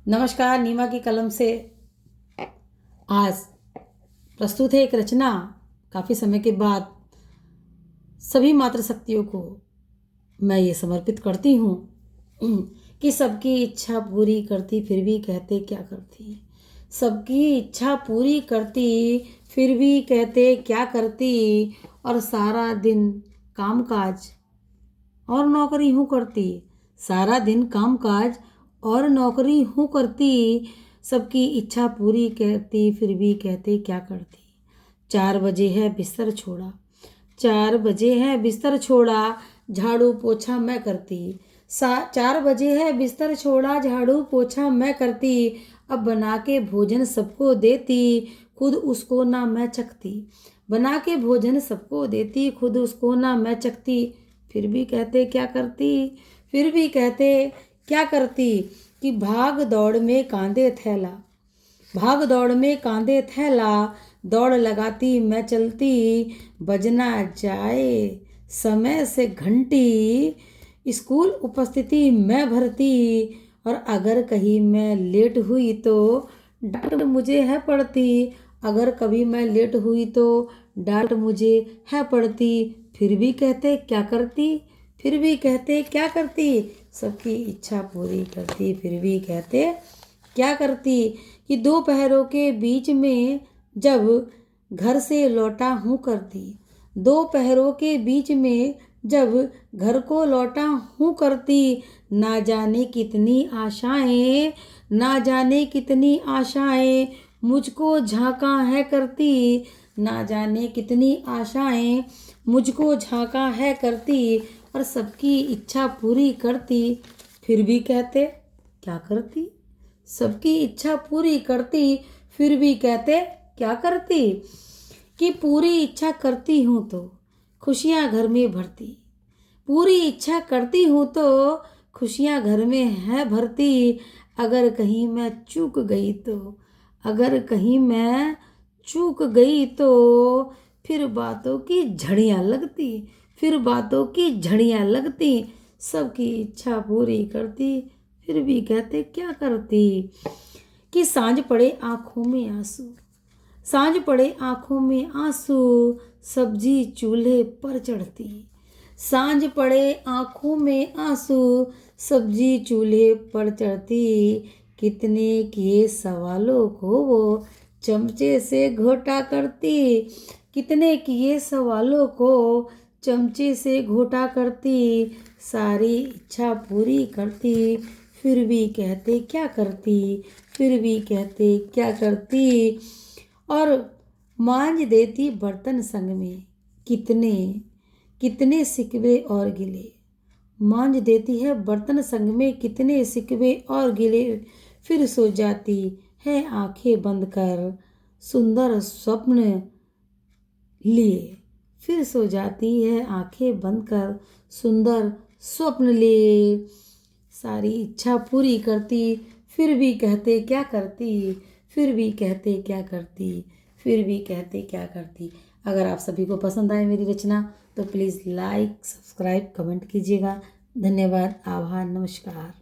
नमस्कार। नीमा की कलम से आज प्रस्तुत है एक रचना। काफ़ी समय के बाद सभी मातृशक्तियों को मैं ये समर्पित करती हूँ कि सबकी इच्छा पूरी करती फिर भी कहते क्या करती। सबकी इच्छा पूरी करती फिर भी कहते क्या करती। और सारा दिन कामकाज और नौकरी हूँ करती। सारा दिन कामकाज और नौकरी हूँ करती। सबकी इच्छा पूरी करती फिर भी कहते क्या करती। 4 बजे है बिस्तर छोड़ा, 4 बजे है बिस्तर छोड़ा, झाड़ू पोछा मैं करती। 4 बजे है बिस्तर छोड़ा, झाड़ू पोछा मैं करती। अब बना के भोजन सबको देती, खुद उसको ना मैं चखती। बना के भोजन सबको देती, खुद उसको ना मैं चखती। फिर भी कहते क्या करती, फिर भी कहते क्या करती। कि भाग दौड़ में कांधे थैला, भाग दौड़ में कांधे थैला, दौड़ लगाती मैं चलती। बजना जाए समय से घंटी, स्कूल उपस्थिति मैं भरती। और अगर कहीं मैं लेट हुई तो डांट मुझे है पड़ती। अगर कभी मैं लेट हुई तो डांट मुझे है पड़ती। फिर भी कहते क्या करती, फिर भी कहते क्या करती। सबकी इच्छा पूरी करती फिर भी कहते क्या करती। कि 2 पहरों के बीच में जब घर से लौटा हूँ करती। 2 पहरों के बीच में जब घर को लौटा हूँ करती। ना जाने कितनी आशाएं, ना जाने कितनी आशाएं मुझको झांका है करती। ना जाने कितनी आशाएं मुझको झांका है करती। और सबकी इच्छा पूरी करती फिर भी कहते क्या करती। सबकी इच्छा पूरी करती फिर भी कहते क्या करती। कि पूरी इच्छा करती हूँ तो खुशियाँ घर में भरती। पूरी इच्छा करती हूँ तो खुशियाँ घर में है भरती। अगर कहीं मैं चूक गई तो, अगर कहीं मैं चूक गई तो फिर बातों की झड़ियाँ लगती, फिर बातों की झड़ियाँ लगती। सबकी इच्छा पूरी करती फिर भी कहते क्या करती। कि सांझ पड़े आँखों में आंसू, सांझ पड़े आँखों में आंसू, सब्जी चूल्हे पर चढ़ती। सांझ पड़े आँखों में आंसू, सब्जी चूल्हे पर चढ़ती। कितने किए सवालों को वो चमचे से घोटा करती। कितने किए सवालों को चमचे से घोटा करती। सारी इच्छा पूरी करती फिर भी कहते क्या करती, फिर भी कहते क्या करती। और मांझ देती बर्तन संग में कितने कितने सिकवे और गिले। मांझ देती है बर्तन संग में कितने सिकवे और गिले। फिर सो जाती है आंखें बंद कर सुंदर स्वप्न लिए। फिर सो जाती है आंखें बंद कर सुंदर स्वप्न लिए। सारी इच्छा पूरी करती फिर भी कहते क्या करती, फिर भी कहते क्या करती, फिर भी कहते क्या करती। अगर आप सभी को पसंद आए मेरी रचना तो प्लीज़ लाइक सब्सक्राइब कमेंट कीजिएगा। धन्यवाद, आभार, नमस्कार।